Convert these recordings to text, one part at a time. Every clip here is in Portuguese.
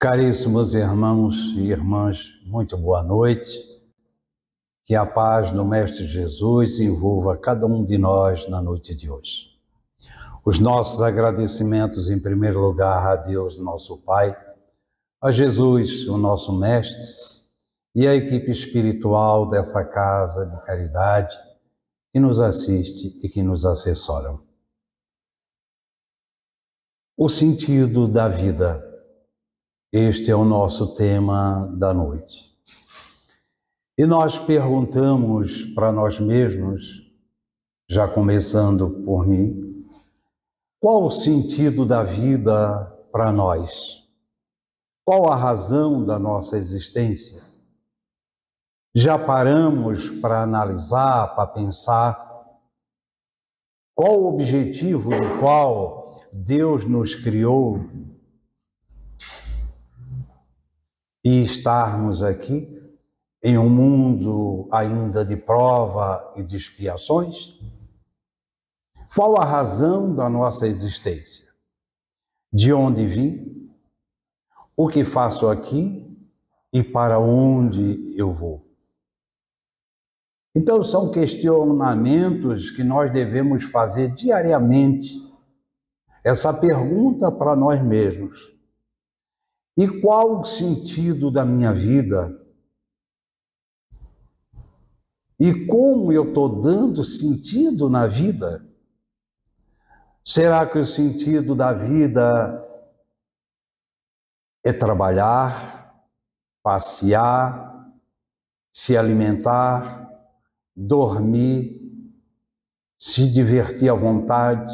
Caríssimos irmãos e irmãs, muito boa noite. Que a paz do Mestre Jesus envolva cada um de nós na noite de hoje. Os nossos agradecimentos, em primeiro lugar, a Deus, nosso Pai, a Jesus, o nosso Mestre, e a equipe espiritual dessa casa de caridade que nos assiste e que nos assessora. O sentido da vida. Este é o nosso tema da noite. E nós perguntamos para nós mesmos, já começando por mim, qual o sentido da vida para nós? Qual a razão da nossa existência? Já paramos para analisar, para pensar qual o objetivo do qual Deus nos criou e estarmos aqui em um mundo ainda de prova e de expiações? Qual a razão da nossa existência? De onde vim? O que faço aqui e para onde eu vou? Então, são questionamentos que nós devemos fazer diariamente. Essa pergunta para nós mesmos. E qual o sentido da minha vida? E como eu estou dando sentido na vida? Será que o sentido da vida é trabalhar, passear, se alimentar, dormir, se divertir à vontade,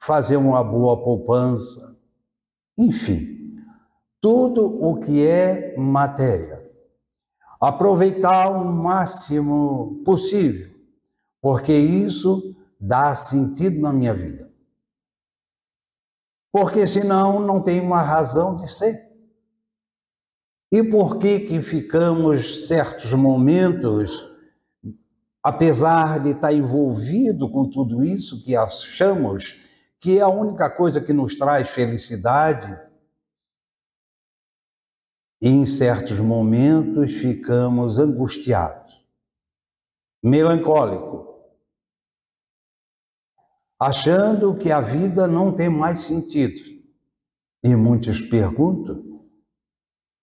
fazer uma boa poupança, enfim, tudo o que é matéria? Aproveitar o máximo possível, porque isso dá sentido na minha vida. Porque senão não tem uma razão de ser. E por que ficamos certos momentos, apesar de estar envolvido com tudo isso que achamos que é a única coisa que nos traz felicidade, e em certos momentos ficamos angustiados, melancólicos, achando que a vida não tem mais sentido. E muitos perguntam,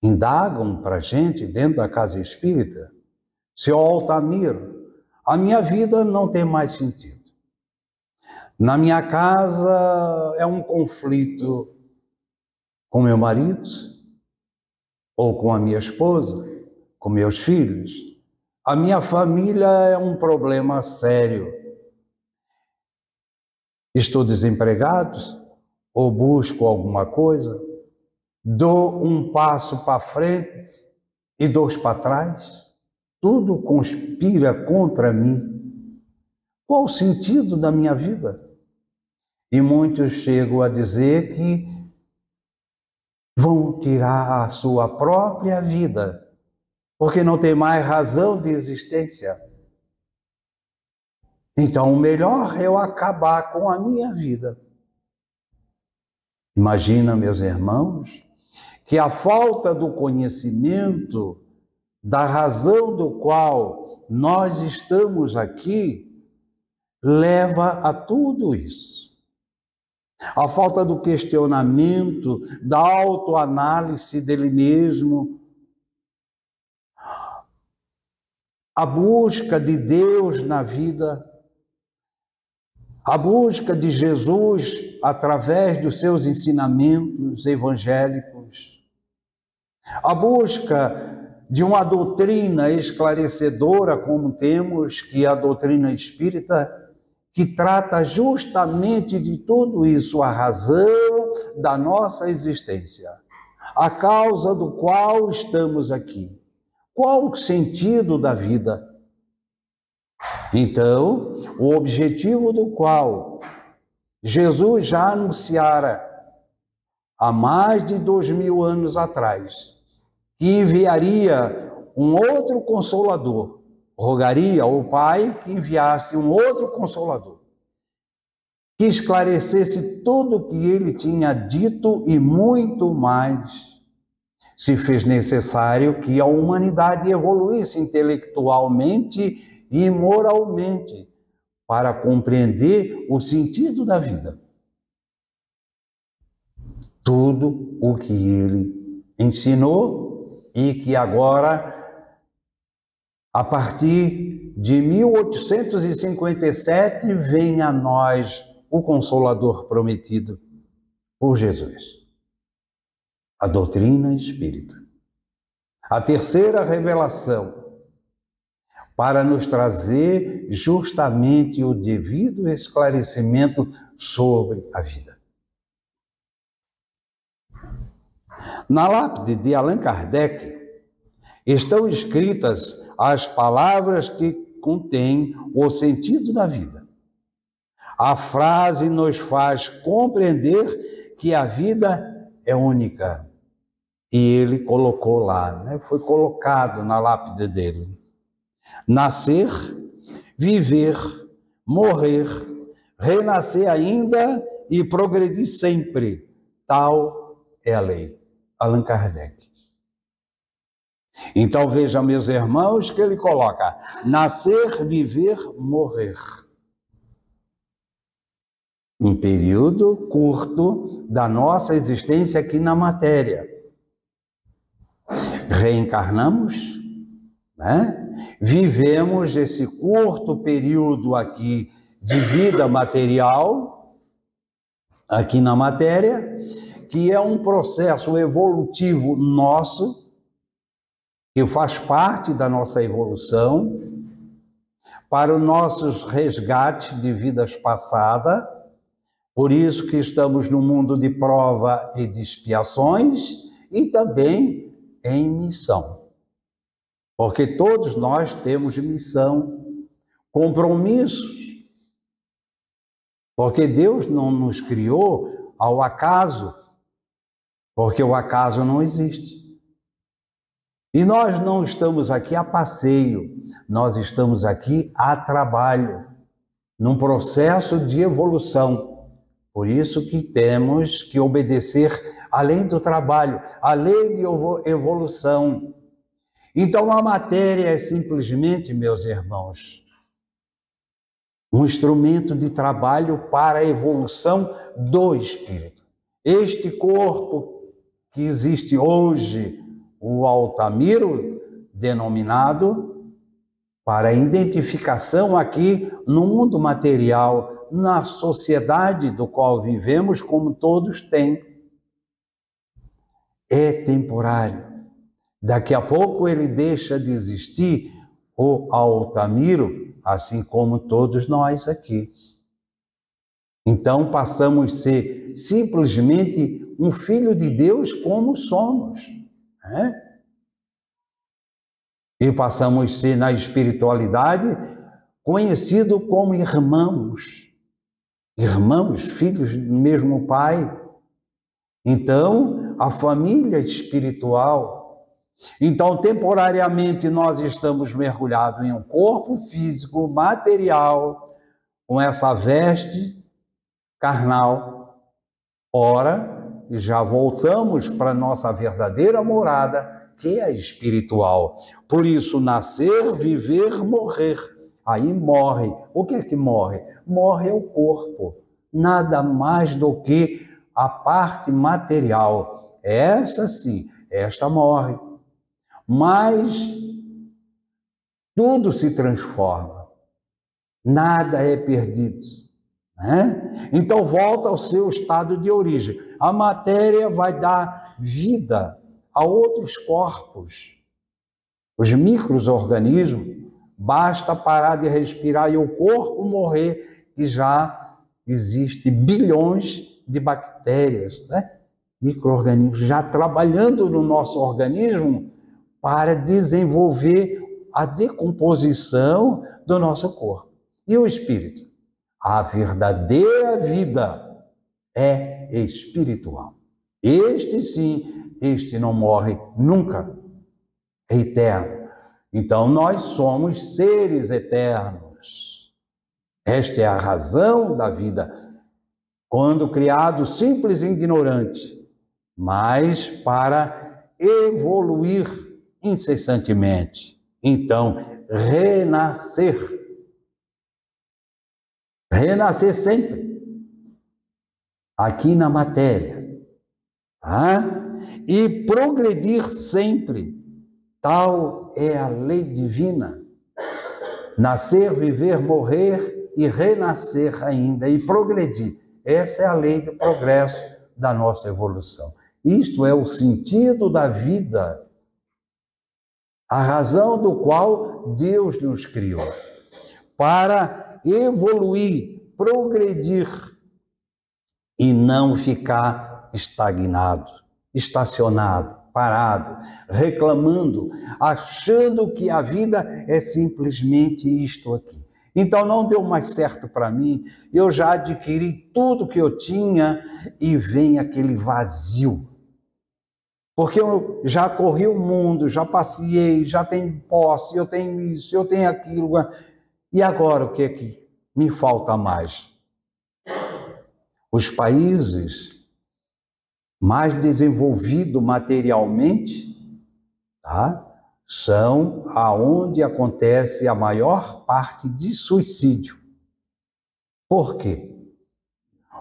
indagam para a gente dentro da casa espírita, seu Altamiro, a minha vida não tem mais sentido. Na minha casa é um conflito com meu marido, ou com a minha esposa, com meus filhos. A minha família é um problema sério. Estou desempregado ou busco alguma coisa? Dou um passo para frente e 2 para trás? Tudo conspira contra mim. Qual o sentido da minha vida? E muitos chegam a dizer que vão tirar a sua própria vida, porque não tem mais razão de existência. Então, o melhor é eu acabar com a minha vida. Imagina, meus irmãos, que a falta do conhecimento da razão do qual nós estamos aqui leva a tudo isso. A falta do questionamento, da autoanálise dele mesmo, a busca de Deus na vida, a busca de Jesus através dos seus ensinamentos evangélicos, a busca de uma doutrina esclarecedora, como temos, que é a doutrina espírita, que trata justamente de tudo isso, a razão da nossa existência, a causa do qual estamos aqui. Qual o sentido da vida? Então, o objetivo do qual Jesus já anunciara há mais de 2000 anos atrás, que enviaria um outro Consolador, rogaria ao Pai que enviasse um outro Consolador, que esclarecesse tudo o que ele tinha dito e muito mais. se fez necessário que a humanidade evoluísse intelectualmente e moralmente para compreender o sentido da vida. Tudo o que ele ensinou e que agora, a partir de 1857, vem a nós o Consolador prometido por Jesus. A doutrina espírita. A terceira revelação, para nos trazer justamente o devido esclarecimento sobre a vida. Na lápide de Allan Kardec estão escritas as palavras que contêm o sentido da vida. A frase nos faz compreender que a vida é única. E ele colocou lá, né? Foi colocado na lápide dele. Nascer, viver, morrer, renascer ainda e progredir sempre. Tal é a lei. Allan Kardec. Então veja, meus irmãos, que ele coloca: nascer, viver, morrer. Um período curto da nossa existência aqui na matéria. Reencarnamos, né? Vivemos esse curto período aqui de vida material, aqui na matéria, que é um processo evolutivo nosso, que faz parte da nossa evolução, para os nossos resgates de vidas passadas. Por isso que estamos no mundo de prova e de expiações e também em missão. Porque todos nós temos missão, compromissos. Porque Deus não nos criou ao acaso, porque o acaso não existe. E nós não estamos aqui a passeio, nós estamos aqui a trabalho, num processo de evolução. Por isso que temos que obedecer além do trabalho, a lei de evolução. Então a matéria é simplesmente, meus irmãos, um instrumento de trabalho para a evolução do espírito. Este corpo que existe hoje, o Altamiro, denominado, para identificação aqui no mundo material, na sociedade do qual vivemos, como todos têm, é temporário. Daqui a pouco ele deixa de existir, o Altamiro, assim como todos nós aqui. Então passamos a ser simplesmente um filho de Deus como somos, né? E passamos a ser na espiritualidade conhecido como irmãos. Irmãos, filhos do mesmo Pai. Então, a família espiritual. Então, temporariamente, nós estamos mergulhados em um corpo físico, material, com essa veste carnal. Ora, já voltamos para a nossa verdadeira morada, que é espiritual. Por isso, nascer, viver, morrer. Aí morre. O que é que morre? Morre o corpo. Nada mais do que a parte material. Essa sim, esta morre. Mas tudo se transforma. Nada é perdido, né? Então volta ao seu estado de origem. A matéria vai dar vida a outros corpos. Os micro-organismos, basta parar de respirar e o corpo morrer, que já existe bilhões de bactérias, né? Micro-organismos já trabalhando no nosso organismo para desenvolver a decomposição do nosso corpo. E o espírito? A verdadeira vida é espiritual. Este sim, este não morre nunca, é eterno. Então nós somos seres eternos. Esta é a razão da vida. Quando criado simples e ignorante, mas para evoluir incessantemente. Então, renascer. Renascer sempre. Aqui na matéria. Tá? E progredir sempre. Tal é a lei divina. Nascer, viver, morrer e renascer ainda e progredir. Essa é a lei do progresso da nossa evolução. Isto é o sentido da vida, a razão do qual Deus nos criou, para evoluir, progredir e não ficar estagnado, estacionado, parado, reclamando, achando que a vida é simplesmente isto aqui. Então não deu mais certo para mim, eu já adquiri tudo que eu tinha e vem aquele vazio. Porque eu já corri o mundo, já passeei, já tenho posse, eu tenho isso, eu tenho aquilo. E agora o que é que me falta mais? Os países mais desenvolvidos materialmente, tá? São aonde acontece a maior parte de suicídio. Por quê?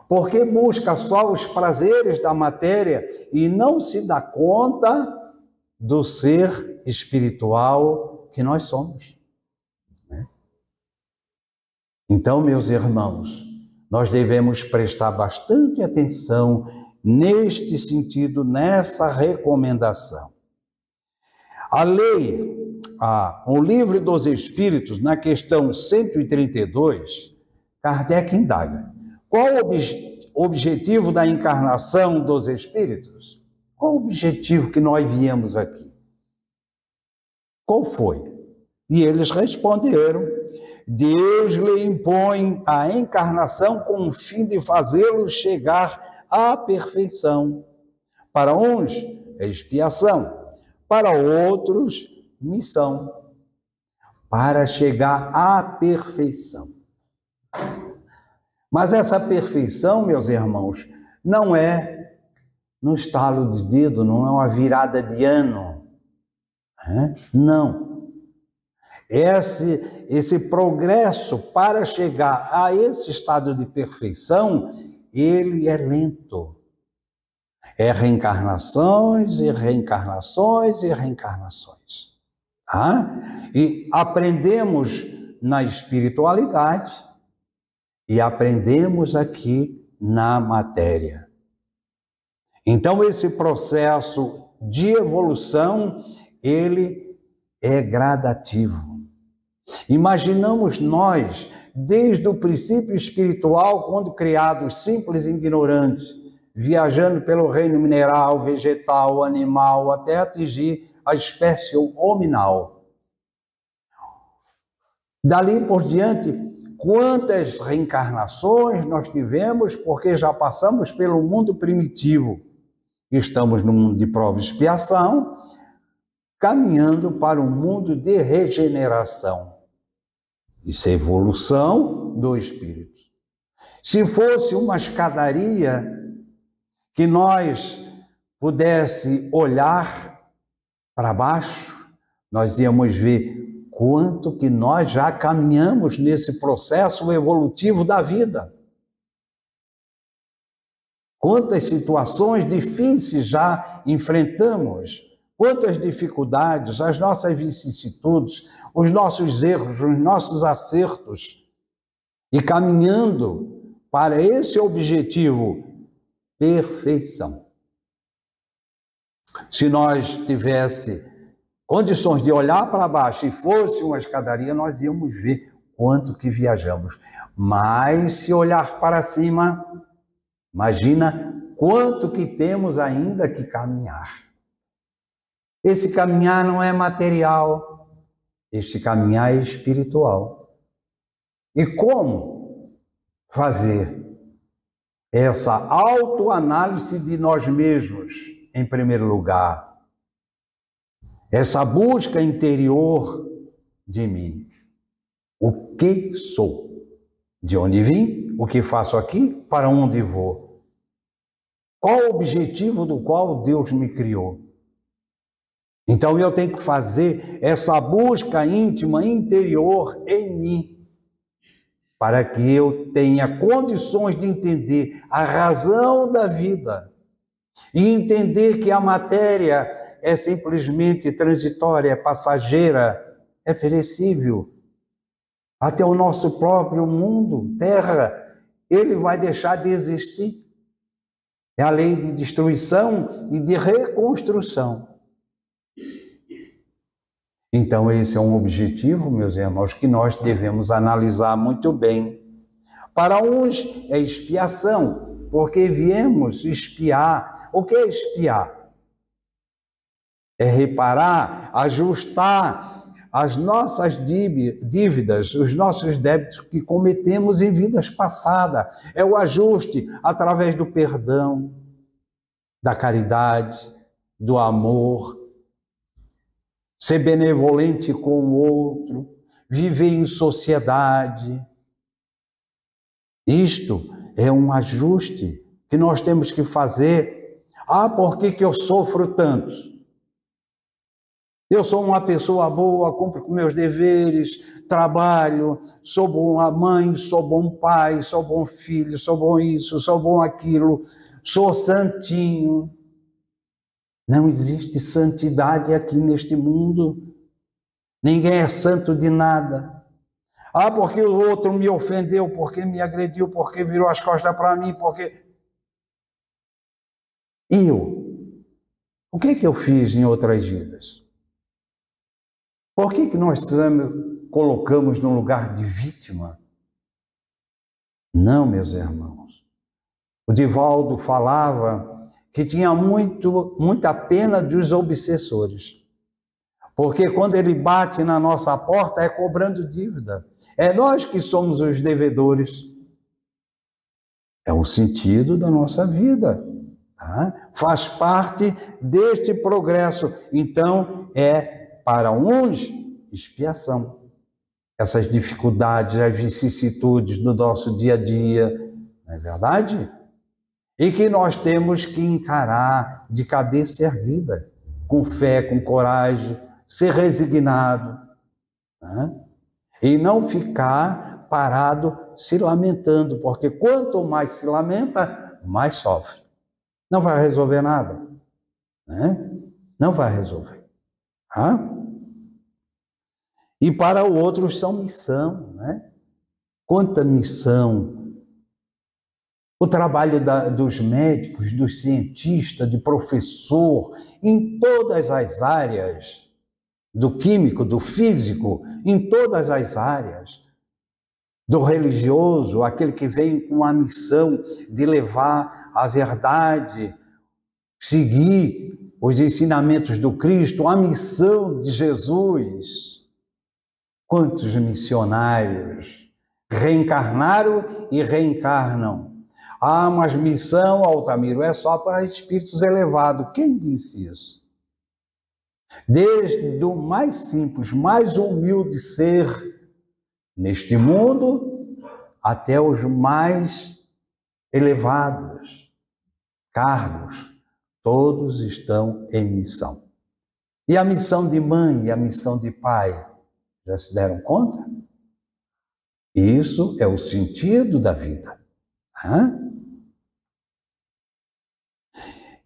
Porque busca só os prazeres da matéria e não se dá conta do ser espiritual que nós somos. Então, meus irmãos, nós devemos prestar bastante atenção neste sentido, nessa recomendação. A lei, o Livro dos Espíritos, na questão 132, Kardec indaga: qual o objetivo da encarnação dos espíritos? Qual o objetivo que nós viemos aqui? Qual foi? E eles responderam: Deus lhe impõe a encarnação com o fim de fazê-lo chegar à perfeição. Para uns, é expiação. Para outros, missão. Para chegar à perfeição. Mas essa perfeição, meus irmãos, não é no estalo de dedo, não é uma virada de ano. Não. Esse progresso para chegar a esse estado de perfeição, ele é lento. É reencarnações e reencarnações e reencarnações. Tá? E aprendemos na espiritualidade e aprendemos aqui na matéria. Então, esse processo de evolução, ele é gradativo. Imaginamos nós, desde o princípio espiritual, quando criados simples e ignorantes, viajando pelo reino mineral, vegetal, animal, até atingir a espécie hominal. Dali por diante, quantas reencarnações nós tivemos, porque já passamos pelo mundo primitivo. Estamos no mundo de prova e expiação, caminhando para um mundo de regeneração. Isso é evolução do espírito. Se fosse uma escadaria que nós pudesse olhar para baixo, nós íamos ver quanto que nós já caminhamos nesse processo evolutivo da vida. Quantas situações difíceis já enfrentamos, quantas dificuldades, as nossas vicissitudes, os nossos erros, os nossos acertos, e caminhando para esse objetivo, perfeição. Se nós tivesse condições de olhar para baixo e fosse uma escadaria, nós íamos ver quanto que viajamos. Mas se olhar para cima, imagina quanto que temos ainda que caminhar. Esse caminhar não é material, este caminhar é espiritual. E como fazer essa autoanálise de nós mesmos, em primeiro lugar? Essa busca interior de mim. O que sou? De onde vim? O que faço aqui? Para onde vou? Qual o objetivo do qual Deus me criou? Então eu tenho que fazer essa busca íntima, interior em mim, para que eu tenha condições de entender a razão da vida e entender que a matéria é simplesmente transitória, é passageira, é perecível. Até o nosso próprio mundo, terra, ele vai deixar de existir. É a lei de destruição e de reconstrução. Então, esse é um objetivo, meus irmãos, que nós devemos analisar muito bem. Para uns é expiação, porque viemos espiar. O que é espiar? É reparar, ajustar as nossas dívidas, os nossos débitos que cometemos em vidas passadas. É o ajuste através do perdão, da caridade, do amor, ser benevolente com o outro, viver em sociedade. Isto é um ajuste que nós temos que fazer. Ah, por que eu sofro tanto? Eu sou uma pessoa boa, cumpro com meus deveres, trabalho, sou boa mãe, sou bom pai, sou bom filho, sou bom isso, sou bom aquilo, sou santinho. Não existe santidade aqui neste mundo. Ninguém é santo de nada. Ah, porque o outro me ofendeu, porque me agrediu, porque virou as costas para mim, porque... E eu? O que eu fiz em outras vidas? Por que nós colocamos no lugar de vítima? Não, meus irmãos. O Divaldo falava que tinha muita pena dos obsessores. Porque quando ele bate na nossa porta é cobrando dívida. É nós que somos os devedores. É o sentido da nossa vida. Tá? Faz parte deste progresso. Então, é para uns expiação. Essas dificuldades, as vicissitudes do nosso dia a dia. Não é verdade? E que nós temos que encarar de cabeça erguida, com fé, com coragem, ser resignado, né? E não ficar parado se lamentando, porque quanto mais se lamenta, mais sofre. Não vai resolver nada, né? Não vai resolver. Tá? E para o outro são missão, né? Quanta missão! O trabalho dos médicos, dos cientistas, de professor, em todas as áreas, do químico, do físico, em todas as áreas, do religioso, aquele que vem com a missão de levar a verdade, seguir os ensinamentos do Cristo, a missão de Jesus. Quantos missionários reencarnaram e reencarnam? Ah, mas missão, Altamiro, é só para espíritos elevados. Quem disse isso? Desde o mais simples, mais humilde ser neste mundo, até os mais elevados cargos, todos estão em missão. E a missão de mãe e a missão de pai, já se deram conta? Isso é o sentido da vida.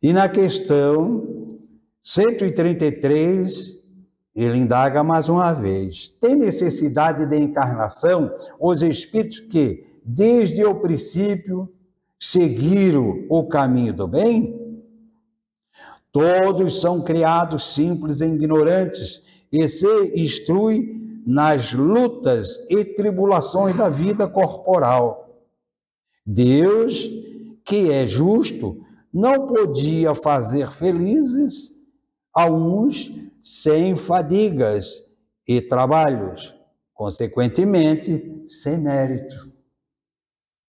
E na questão 133, ele indaga mais uma vez: tem necessidade de encarnação os espíritos que, desde o princípio, seguiram o caminho do bem? Todos são criados simples e ignorantes e se instruem nas lutas e tribulações da vida corporal. Deus, que é justo, não podia fazer felizes a uns sem fadigas e trabalhos, consequentemente, sem mérito.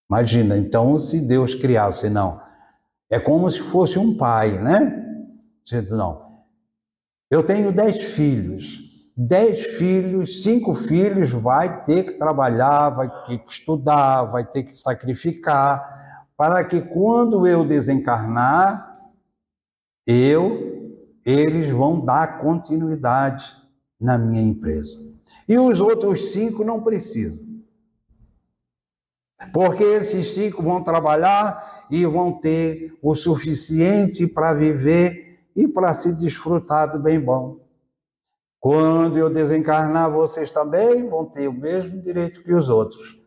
Imagina, então, se Deus criasse, não, é como se fosse um pai, né? Não, eu tenho 10 filhos, 5 filhos vai ter que trabalhar, vai ter que estudar, vai ter que sacrificar, para que quando eu desencarnar, eu eles vão dar continuidade na minha empresa. E os outros 5 não precisam. Porque esses 5 vão trabalhar e vão ter o suficiente para viver e para se desfrutar do bem bom. Quando eu desencarnar, vocês também vão ter o mesmo direito que os outros.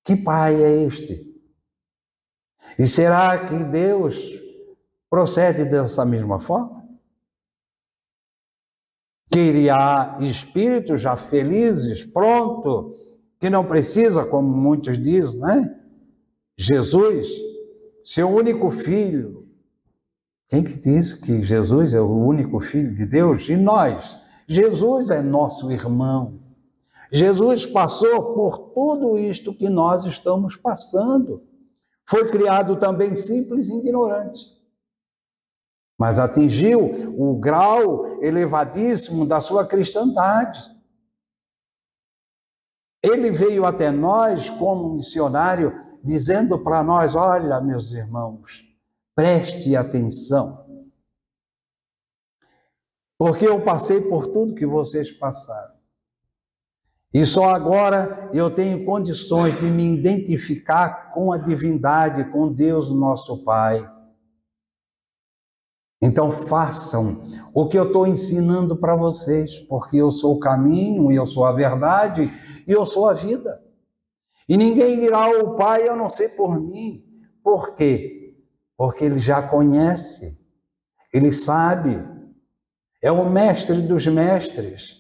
Que pai é este? E será que Deus procede dessa mesma forma? Que há espíritos já felizes, pronto, que não precisa, como muitos dizem, né? Jesus, seu único filho. Quem que diz que Jesus é o único filho de Deus? E nós? Jesus é nosso irmão. Jesus passou por tudo isto que nós estamos passando. Foi criado também simples e ignorante, mas atingiu o grau elevadíssimo da sua cristandade. Ele veio até nós como missionário, dizendo para nós: olha, meus irmãos, preste atenção, porque eu passei por tudo que vocês passaram. E só agora eu tenho condições de me identificar com a divindade, com Deus, nosso Pai. Então façam o que eu estou ensinando para vocês, porque eu sou o caminho, eu sou a verdade e eu sou a vida. E ninguém irá ao Pai a não ser por mim. Por quê? Porque Ele já conhece, Ele sabe, é o mestre dos mestres.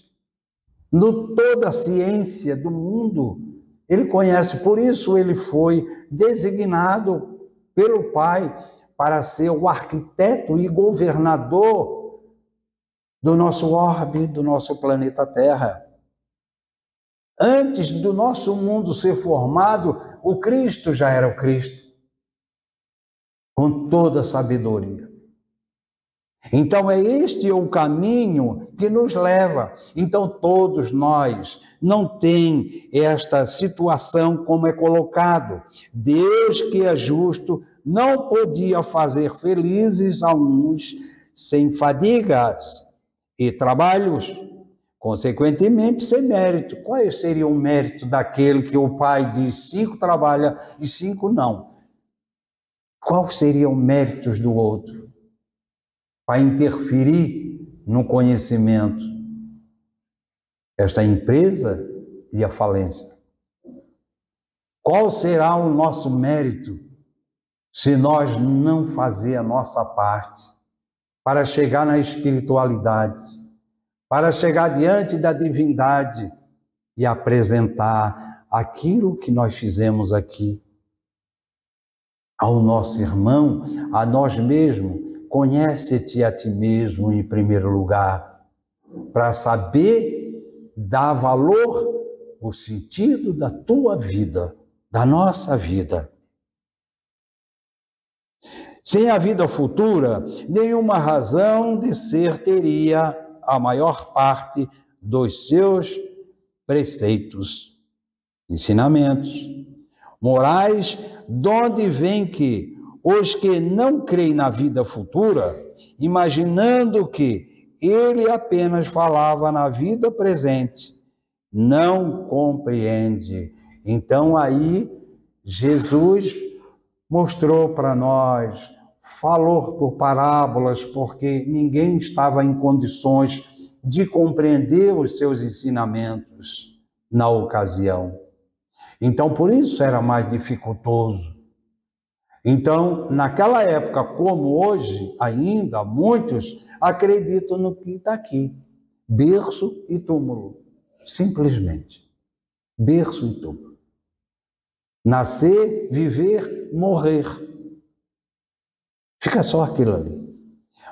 Toda a ciência do mundo, Ele conhece, por isso Ele foi designado pelo Pai para ser o arquiteto e governador do nosso orbe, do nosso planeta Terra. Antes do nosso mundo ser formado, o Cristo já era o Cristo, com toda a sabedoria. Então é este o caminho que nos leva. Então todos nós não tem esta situação como é colocado. Deus, que é justo, não podia fazer felizes a uns sem fadigas e trabalhos, consequentemente sem mérito. Qual seria o mérito daquele que o pai diz 5 trabalha e 5 não? Qual seria o mérito do outro para interferir no conhecimento? Esta empresa e a falência. Qual será o nosso mérito se nós não fazer a nossa parte para chegar na espiritualidade, para chegar diante da divindade e apresentar aquilo que nós fizemos aqui ao nosso irmão, a nós mesmos? Conhece-te a ti mesmo em primeiro lugar, para saber dar valor, o sentido da tua vida, da nossa vida. Sem a vida futura, nenhuma razão de ser teria a maior parte dos seus preceitos, ensinamentos, morais, donde vem que os que não creem na vida futura, imaginando que ele apenas falava na vida presente, não compreende. Então aí Jesus mostrou para nós, falou por parábolas, porque ninguém estava em condições de compreender os seus ensinamentos na ocasião. Então, por isso era mais dificultoso. Então, naquela época, como hoje, ainda muitos acreditam no que está aqui. Berço e túmulo. Simplesmente. Berço e túmulo. Nascer, viver, morrer. Fica só aquilo ali.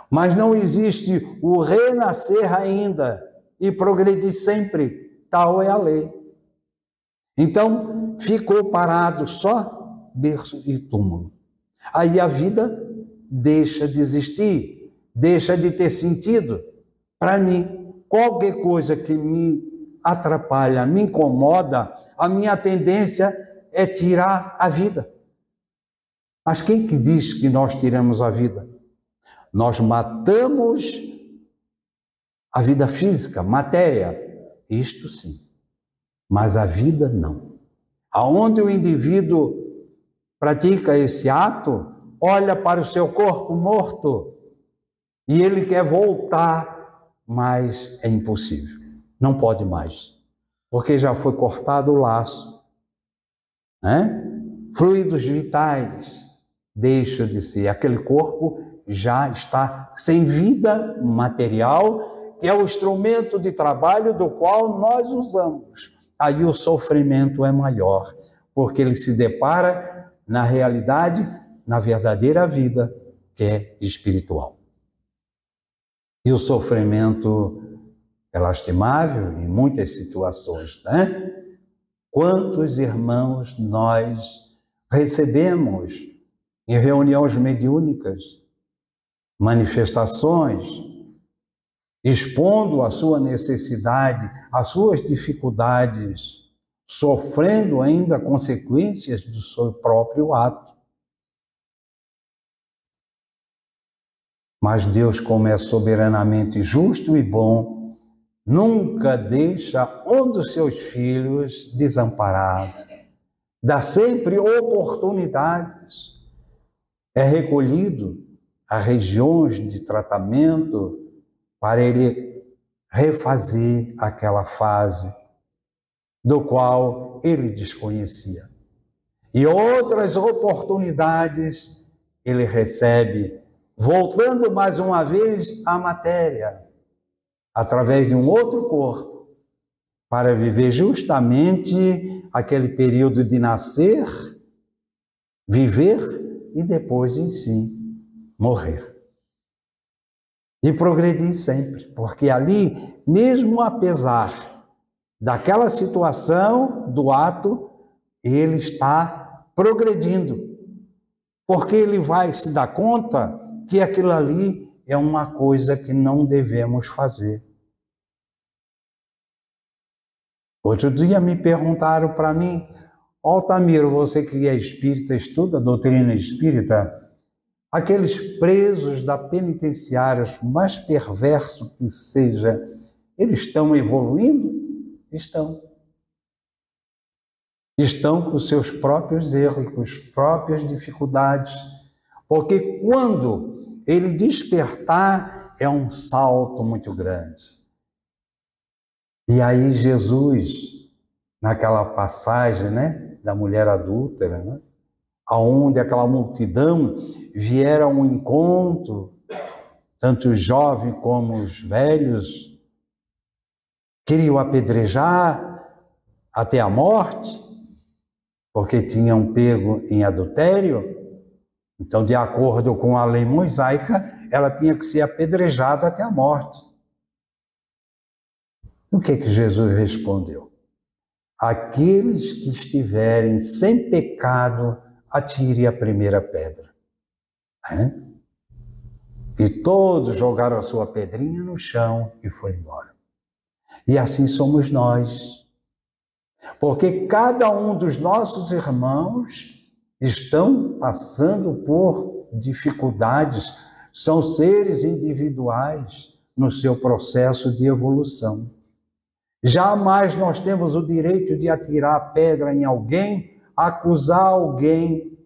Mas não existe o renascer ainda e progredir sempre. Tal é a lei. Então, ficou parado só berço e túmulo. Aí a vida deixa de existir, deixa de ter sentido. Para mim, qualquer coisa que me atrapalha, me incomoda, a minha tendência é tirar a vida. Mas quem que diz que nós tiramos a vida? Nós matamos A vida física, matéria, isto sim. Mas a vida não. Aonde o indivíduo pratica esse ato, olha para o seu corpo morto e ele quer voltar, mas é impossível. Não pode mais, porque já foi cortado o laço, né? Fluidos vitais deixam de ser. Aquele corpo já está sem vida material, que é o instrumento de trabalho do qual nós usamos. Aí o sofrimento é maior, porque ele se depara na realidade, na verdadeira vida, que é espiritual. E o sofrimento é lastimável em muitas situações, né? Quantos irmãos nós recebemos em reuniões mediúnicas, manifestações, expondo a sua necessidade, as suas dificuldades, sofrendo ainda consequências do seu próprio ato. Mas Deus, como é soberanamente justo e bom, nunca deixa um dos seus filhos desamparado. Dá sempre oportunidades. É recolhido a regiões de tratamento para ele refazer aquela fase do qual ele desconhecia. E outras oportunidades ele recebe, voltando mais uma vez à matéria, através de um outro corpo, para viver justamente aquele período de nascer, viver e depois, em si, morrer. E progredir sempre, porque ali, mesmo apesar daquela situação, do ato, ele está progredindo, porque ele vai se dar conta que aquilo ali é uma coisa que não devemos fazer. Outro dia me perguntaram para mim: Altamiro, você que é espírita, estuda a doutrina espírita, aqueles presos da penitenciária, mais perverso que seja, eles estão evoluindo? Estão. Estão com seus próprios erros, com as próprias dificuldades. Porque quando ele despertar, é um salto muito grande. E aí Jesus, naquela passagem, né, da mulher adúltera, né, aonde aquela multidão viera a um encontro, tanto os jovens como os velhos, queriam apedrejar até a morte, porque tinham pego em adultério. Então, de acordo com a lei mosaica, ela tinha que ser apedrejada até a morte. O que Jesus respondeu? Aqueles que estiverem sem pecado, atire a primeira pedra. E todos jogaram a sua pedrinha no chão e foram embora. E assim somos nós. Porque cada um dos nossos irmãos estão passando por dificuldades, são seres individuais no seu processo de evolução. Jamais nós temos o direito de atirar a pedra em alguém, acusar alguém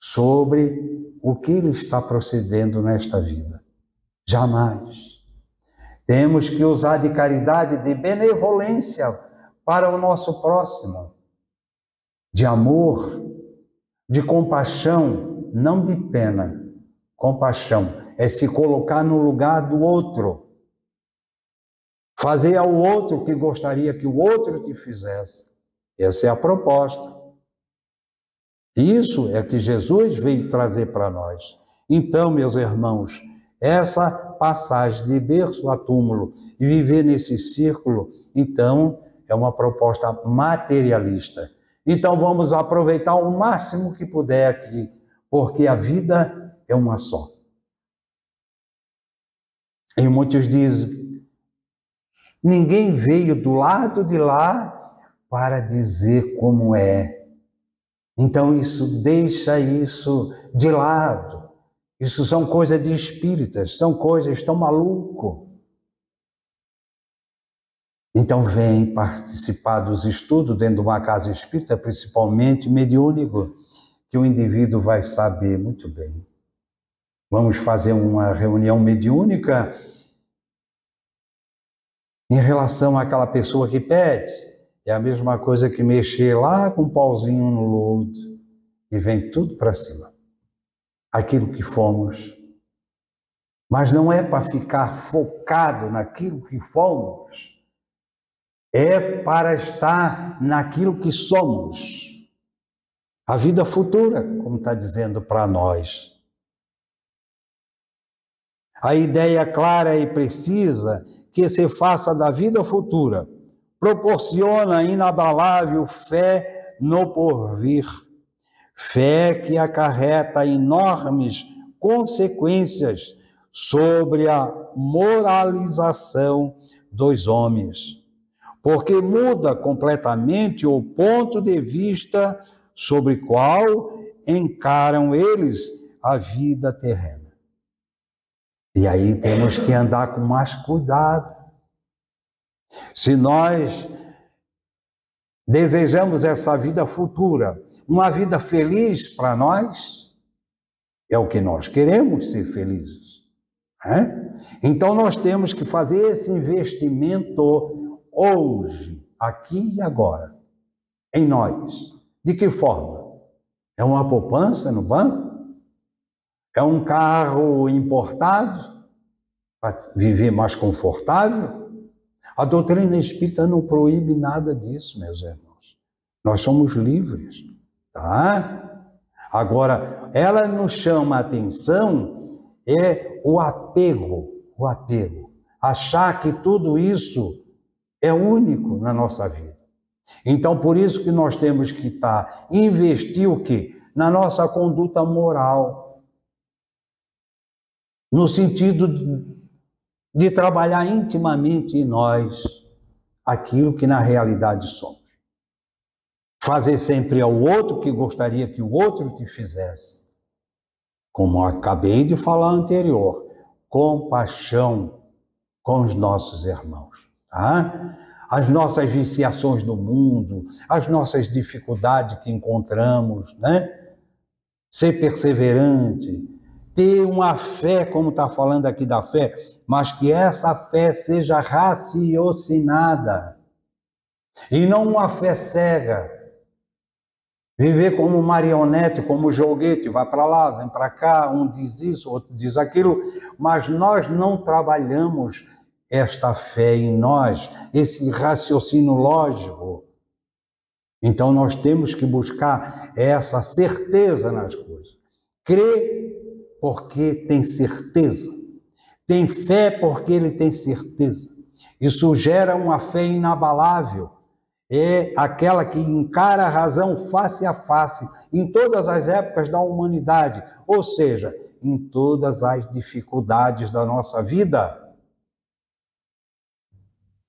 sobre o que ele está procedendo nesta vida. Jamais. Temos que usar de caridade, de benevolência para o nosso próximo, de amor, de compaixão, não de pena. Compaixão é se colocar no lugar do outro. Fazer ao outro o que gostaria que o outro te fizesse. Essa é a proposta. Isso é que Jesus veio trazer para nós. Então, meus irmãos, essa passagem de berço a túmulo e viver nesse círculo, então, é uma proposta materialista. Então, vamos aproveitar o máximo que puder aqui, porque a vida é uma só. E muitos dizem: ninguém veio do lado de lá para dizer como é. Então isso, deixa isso de lado. Isso são coisas de espíritas, são coisas, estão malucos. Então vem participar dos estudos dentro de uma casa espírita, principalmente mediúnico, que o indivíduo vai saber muito bem. Vamos fazer uma reunião mediúnica em relação àquela pessoa que pede. É a mesma coisa que mexer lá com um pauzinho no lodo e vem tudo para cima. Aquilo que fomos. Mas não é para ficar focado naquilo que fomos. É para estar naquilo que somos. A vida futura, como está dizendo para nós. A ideia clara e precisa que se faça da vida futura proporciona inabalável fé no porvir, fé que acarreta enormes consequências sobre a moralização dos homens, porque muda completamente o ponto de vista sobre qual encaram eles a vida terrena. E aí temos que andar com mais cuidado. Se nós desejamos essa vida futura, uma vida feliz para nós, é o que nós queremos, ser felizes. Então nós temos que fazer esse investimento hoje, aqui e agora, em nós. De que forma? É uma poupança no banco? É um carro importado para viver mais confortável? A doutrina espírita não proíbe nada disso, meus irmãos. Nós somos livres, tá? Agora, ela nos chama a atenção o apego. Achar que tudo isso é único na nossa vida. Então, por isso que nós temos que investir o quê? Na nossa conduta moral. No sentido de trabalhar intimamente em nós aquilo que na realidade somos. Fazer sempre ao outro o que gostaria que o outro te fizesse. Como acabei de falar anterior, compaixão com os nossos irmãos. Tá? As nossas viciações do mundo, as nossas dificuldades que encontramos, né? Ser perseverante, ter uma fé, como está falando aqui da fé, mas que essa fé seja raciocinada e não uma fé cega. Viver como marionete, como joguete, vai para lá, vem para cá, um diz isso, outro diz aquilo, mas nós não trabalhamos esta fé em nós, esse raciocínio lógico. Então nós temos que buscar essa certeza nas coisas. Crer porque tem certeza. Tem fé porque ele tem certeza. Isso gera uma fé inabalável. É aquela que encara a razão face a face, em todas as épocas da humanidade, ou seja, em todas as dificuldades da nossa vida.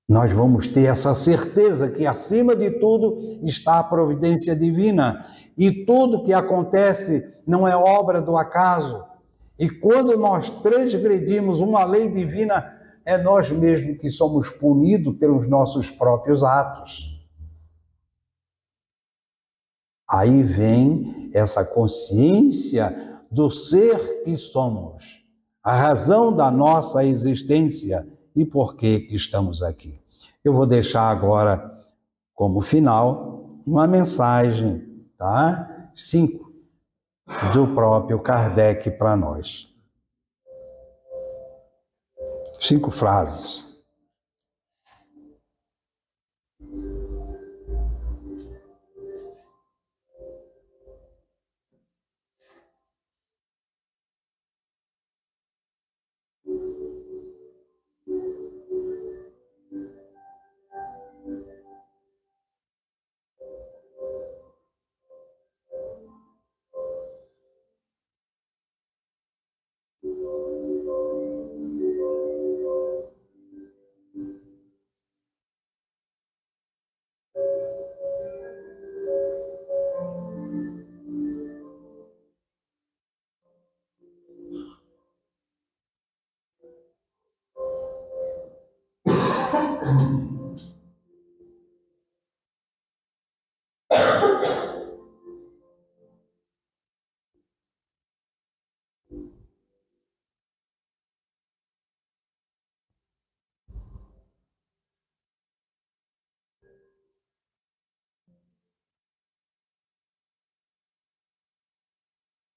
Nós vamos ter essa certeza que, acima de tudo, está a providência divina. E tudo que acontece não é obra do acaso. E quando nós transgredimos uma lei divina, é nós mesmos que somos punidos pelos nossos próprios atos. Aí vem essa consciência do ser que somos, a razão da nossa existência e por que estamos aqui. Eu vou deixar agora, como final, uma mensagem, tá? 5, do próprio Kardec para nós. 5 frases.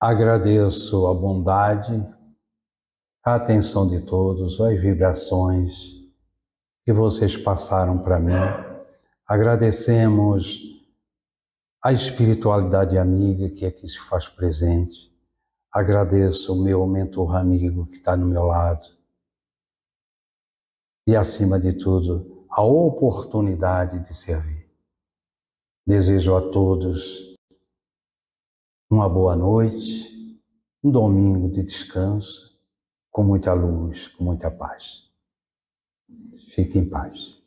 Agradeço a bondade, a atenção de todos, as vibrações que vocês passaram para mim. Agradecemos a espiritualidade amiga que aqui se faz presente. Agradeço o meu mentor amigo que está no meu lado. E, acima de tudo, a oportunidade de servir. Desejo a todos uma boa noite, um domingo de descanso, com muita luz, com muita paz. Fique em paz.